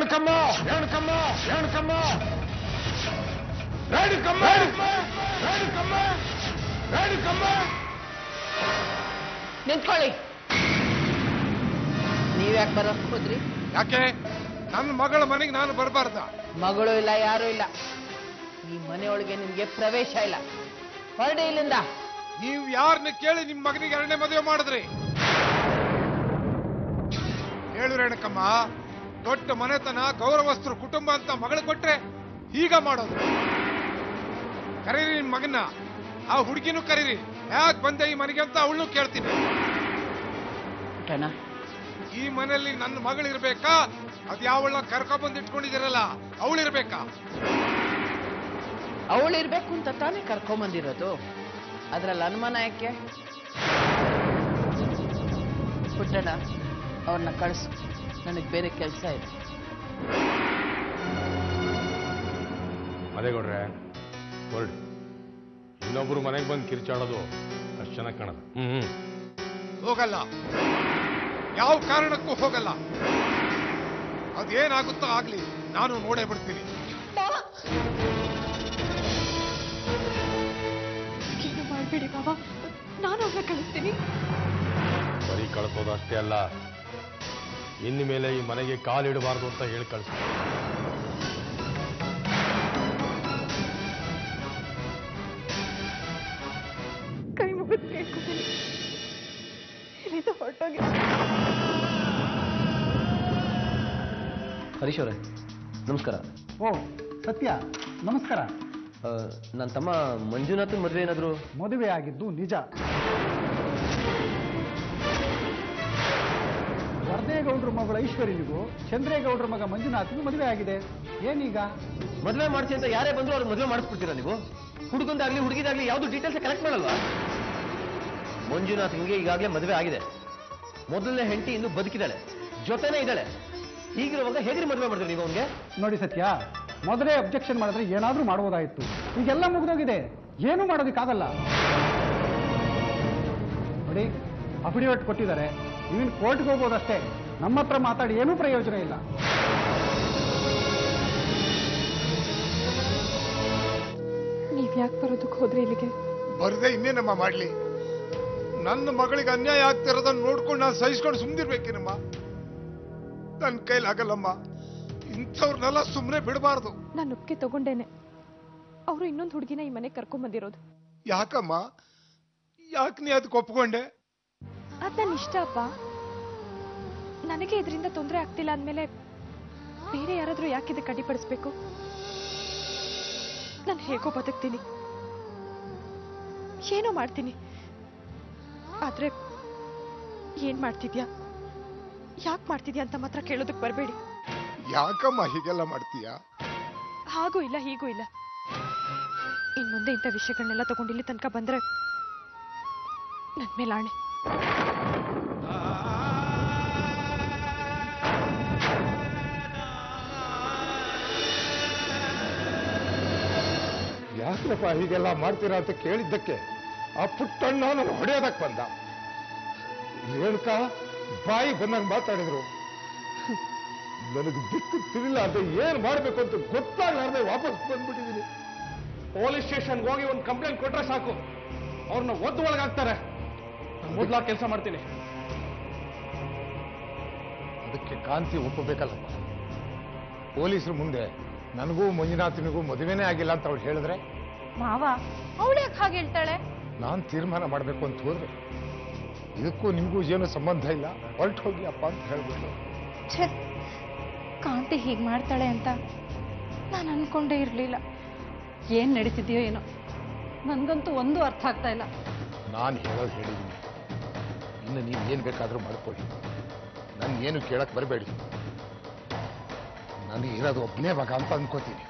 ರೇಣುಕಮ್ಮ ರೇಣುಕಮ್ಮ ರೇಣುಕಮ್ಮ ರೇಣುಕಮ್ಮ ರೇಣುಕಮ್ಮ ರೇಣುಕಮ್ಮ ನಿಂತ್ಕೊಳ್ಳಿ. ನೀವ್ಯಾಕೆ ಬರೋಕ್ ಹೋದ್ರಿ? ಯಾಕೆ ನನ್ನ ಮಗಳ ಮನೆಗೆ ನಾನು ಬರಬಾರ್ದ? ಮಗಳು ಇಲ್ಲ, ಯಾರು ಇಲ್ಲ. ಈ ಮನೆಯೊಳಗೆ ನಿಮ್ಗೆ ಪ್ರವೇಶ ಇಲ್ಲ. ಹೊರಡಿ ಇಲ್ಲಿಂದ. ನೀವು ಯಾರನ್ನ ಕೇಳಿ ನಿಮ್ ಮಗನಿಗೆ ಎರಡನೇ ಮದುವೆ ಮಾಡಿದ್ರಿ? ಹೇಳು ರೇಣುಕಮ್ಮ. ದೊಡ್ಡ ಮನೆತನ, ಗೌರವಸ್ಥರು ಕುಟುಂಬ ಅಂತ ಮಗಳು ಕೊಟ್ರೆ ಈಗ ಮಾಡೋದು. ಕರೀರಿ ನಿಮ್ ಮಗನ್ನ, ಆ ಹುಡುಗಿನೂ ಕರೀರಿ. ಯಾಕೆ ಬಂದೆ ಈ ಮನೆಗೆ ಅಂತ ಅವಳು ಕೇಳ್ತೀನಿ. ಈ ಮನೆಯಲ್ಲಿ ನನ್ನ ಮಗಳಿರ್ಬೇಕಾ, ಅದ್ ಯಾವಳ ಕರ್ಕೊಂಡ್ಬಂದು ಇಟ್ಕೊಂಡಿದ್ದೀರಲ್ಲ ಅವಳಿರ್ಬೇಕಾ? ಅವಳಿರ್ಬೇಕು ಅಂತ ತಾನೇ ಕರ್ಕೊಂಬಂದಿರೋದು. ಅದ್ರಲ್ಲಿ ಅನುಮಾನ ಯಾಕೆ? ಪುಟ್ಟಣ್ಣ, ಅವ್ರನ್ನ ಕಳಿಸು, ನನಗೆ ಬೇರೆ ಕೆಲಸ ಇದೆ. ಅದೇಗೌಡ್ರೆ ಹೊರಡಿ. ಇನ್ನೊಬ್ರು ಮನೆಗೆ ಬಂದು ಕಿರ್ಚಾಡೋದು ಅಷ್ಟು ಚೆನ್ನಾಗಿ ಕಾಣೋದು. ಹೋಗಲ್ಲ, ಯಾವ ಕಾರಣಕ್ಕೂ ಹೋಗಲ್ಲ. ಅದೇನಾಗುತ್ತೋ ಆಗ್ಲಿ, ನಾನು ನೋಡೇ ಬಿಡ್ತೀನಿ. ಏನು ಮಾಡ್ಬೇಡಿ ಬಾಬಾ, ನಾನು ಅವ್ರನ್ನ ಕಳಿಸ್ತೀನಿ. ಬರೀ ಕಳಿಸೋದು ಅಷ್ಟೇ ಅಲ್ಲ, ಇನ್ನು ಮೇಲೆ ಈ ಮನೆಗೆ ಕಾಲಿಡಬಾರ್ದು ಅಂತ ಹೇಳಿ ಕಳಿಸ್ತೀನಿ. ಕೈ ಮುಗಿದು ಕೇಳ್ಕೊತೀನಿ, ಇಲ್ಲಿಂದ ಹೊರಟೋಗಿ. ಹರೀಶ್ ಅವರೇ ನಮಸ್ಕಾರ. ಓ ಸತ್ಯ, ನಮಸ್ಕಾರ. ನನ್ನ ತಮ್ಮ ಮಂಜುನಾಥನ್ ಮದುವೆ ಏನಾದ್ರು? ಮದುವೆ ಆಗಿದ್ದು ನಿಜ. ವರ್ದೇಗೌಡ್ರ ಮಗಳು ಐಶ್ವರ್ಯನಿಗೂ ಚಂದ್ರೇಗೌಡ್ರ ಮಗ ಮಂಜುನಾಥ್ಗೂ ಮದುವೆ ಆಗಿದೆ. ಏನೀಗ? ಮದುವೆ ಮಾಡಿಸಿ ಅಂತ ಯಾರೇ ಬಂದ್ರು ಅವ್ರಿಗೆ ಮದುವೆ ಮಾಡಿಸ್ಬಿಡ್ತೀರಾ ನೀವು? ಹುಡುಗಂದಾಗ್ಲಿ ಹುಡುಗಿದಾಗ್ಲಿ ಯಾವ್ದು ಡೀಟೇಲ್ಸ್ ಕಲೆಕ್ಟ್ ಮಾಡಲ್ವಾ? ಮಂಜುನಾಥ್ಗೆ ಈಗಾಗಲೇ ಮದುವೆ ಆಗಿದೆ. ಮೊದಲನೇ ಹೆಂಡತಿ ಇನ್ನು ಬದುಕಿದ್ದಾಳೆ, ಜೊತೆನೇ ಇದ್ದಾಳೆ. ಹೀಗಿರುವಾಗ ಹೇಗ್ರಿ ಮದುವೆ ಮಾಡಿದ್ರಿ ನೀವು ಅವನಿಗೆ? ನೋಡಿ ಸತ್ಯ, ಮೊದಲೇ ಅಬ್ಜೆಕ್ಷನ್ ಮಾಡಿದ್ರೆ ಏನಾದ್ರೂ ಮಾಡಬಹುದಾಯಿತು. ಈಗೆಲ್ಲ ಮುಗಿದೋಗಿದೆ, ಏನೂ ಮಾಡೋದಕ್ಕಾಗಲ್ಲ. ನೋಡಿ, ಅಫಿಡವಿಟ್ ಕೊಟ್ಟಿದ್ದಾರೆ, ನೀವಿನ್ ಕೋರ್ಟ್ಗೆ ಹೋಗ್ಬೋದಷ್ಟೇ. ನಮ್ಮ ಹತ್ರ ಮಾತಾಡಿ ಏನೂ ಪ್ರಯೋಜನ ಇಲ್ಲ. ನೀವ್ ಯಾಕೆ ಬರೋದಕ್ಕೆ ಹೋದ್ರಿ ಇಲ್ಲಿಗೆ? ಬರದೆ ಇನ್ನೇನಮ್ಮ ಮಾಡ್ಲಿ? ನನ್ನ ಮಗಳಿಗೆ ಅನ್ಯಾಯ ಆಗ್ತಿರೋದನ್ನ ನೋಡ್ಕೊಂಡು ನಾನು ಸಹಿಸ್ಕೊಂಡು ಸುಮ್ನಿರ್ಬೇಕೇನಮ್ಮ? ನನ್ನ ಕೈಲಾಗಲ್ಲಮ್ಮ. ಇಂಥವ್ರನ್ನೆಲ್ಲ ಸುಮ್ಮನೆ ಬಿಡಬಾರ್ದು. ನಾನು ಒಪ್ಪಿಗೆ ತಗೊಂಡೇನೆ. ಅವರು ಇನ್ನೊಂದು ಹುಡುಗಿನ ಈ ಮನೆಗೆ ಕರ್ಕೊಂಡ್ ಬಂದಿರೋದು. ಯಾಕಮ್ಮ? ಯಾಕೆ ನೀ ಅದಕ್ಕೆ ಒಪ್ಕೊಂಡೆ? ಅದ್ ನನ್ನ ಇಷ್ಟ ಅಪ್ಪ. ನನಗೆ ಇದರಿಂದ ತೊಂದರೆ ಆಗ್ತಿಲ್ಲ ಅಂದ್ಮೇಲೆ ಬೇರೆ ಯಾರಾದ್ರೂ ಯಾಕೆ ಇದಕ್ಕೆ ಅಡ್ಡಿಪಡಿಸ್ಬೇಕು? ನಾನು ಹೇಗೋ ಬದುಕ್ತೀನಿ, ಏನೋ ಮಾಡ್ತೀನಿ. ಆದ್ರೆ ಏನ್ ಮಾಡ್ತಿದ್ಯಾ, ಯಾಕೆ ಮಾಡ್ತಿದ್ಯಾ ಅಂತ ಮಾತ್ರ ಕೇಳೋದಕ್ಕೆ ಬರಬೇಡಿ. ಯಾಕಮ್ಮ ಹೀಗೆಲ್ಲ ಮಾಡ್ತೀಯ? ಹಾಗೂ ಇಲ್ಲ ಹೀಗೂ ಇಲ್ಲ. ಇನ್ಮುಂದೆ ಇಂಥ ವಿಷಯಗಳನ್ನೆಲ್ಲ ತಗೊಂಡಿಲ್ಲಿ ತನಕ ಬಂದ್ರೆ ನನ್ ಮೇಲೆ ಆಣೆ. ಯಾಕಪ್ಪ ಹೀಗೆಲ್ಲ ಮಾಡ್ತೀರಾ ಅಂತ ಕೇಳಿದ್ದಕ್ಕೆ ಆ ಪುಟ್ಟಣ್ಣ ನಾನು ಹೊಡೆಯೋದಕ್ಕೆ ಬಂದ. ರೇಣುಕಾ ಬಾಯಿ ಬಂದಂಗೆ ಮಾತಾಡಿದ್ರು. ನನಗೆ ದಿಕ್ಕು ತಿಳಿಲ್ಲ ಅಂತ ಏನ್ ಮಾಡ್ಬೇಕು ಅಂತ ಗೊತ್ತಾಗಲಾರ್ದೆ ವಾಪಸ್ ಬಂದ್ಬಿಟ್ಟಿದ್ದೀನಿ. ಪೊಲೀಸ್ ಸ್ಟೇಷನ್ಗೆ ಹೋಗಿ ಒಂದು ಕಂಪ್ಲೇಂಟ್ ಕೊಟ್ರೆ ಸಾಕು, ಅವ್ರನ್ನ ಒದ್ದು ಒಳಗಾಗ್ತಾರೆ. ಮೊದಲ ಕೆಲಸ ಮಾಡ್ತೀನಿ. ಅದಕ್ಕೆ ಕಾಂತಿ ಒಪ್ಪಬೇಕಲ್ಲಪ್ಪ. ಪೊಲೀಸರು ಮುಂದೆ ನನಗೂ ಮಂಜುನಾಥನಿಗೂ ಮದುವೆನೇ ಆಗಿಲ್ಲ ಅಂತ ಅವಳು ಹೇಳಿದ್ರೆ, ಮಾವ ಅವಳು ಯಾಕೆ ಹಾಗೆ ಹೇಳ್ತಾಳೆ? ನಾನು ತೀರ್ಮಾನ ಮಾಡಬೇಕು ಅಂತ ಹೋದ್ರೆ ಇದಕ್ಕೂ ನಿಮಗೂ ಏನೂ ಸಂಬಂಧ ಇಲ್ಲ, ಹೊರಟು ಹೋಗಿ ಅಪ್ಪ ಅಂತ ಹೇಳ್ಬಿಟ್ಲು. ಕಾಂತಿ ಹೀಗೆ ಮಾಡ್ತಾಳೆ ಅಂತ ನಾನು ಅನ್ಕೊಂಡೇ ಇರಲಿಲ್ಲ. ಏನ್ ನಡೀತಿದ್ಯೋ ಏನೋ, ನನ್ಗಂತೂ ಒಂದು ಅರ್ಥ ಆಗ್ತಾ ಇಲ್ಲ. ನಾನು ಹೇಳೋದು ಹೇಳಿದ್ದೀನಿ. ಇನ್ನು ನೀವು ಏನು ಬೇಕಾದರೂ ಮಾಡ್ಕೊಳ್ಳಿ, ನನ್ಗೇನು ಕೇಳಕ್ಕೆ ಬರಬೇಡಿ. ನನಗೆ ಇರೋದು ಒಬ್ಬನೇ ಮಗ ಅಂತ ಅನ್ಕೋತೀನಿ.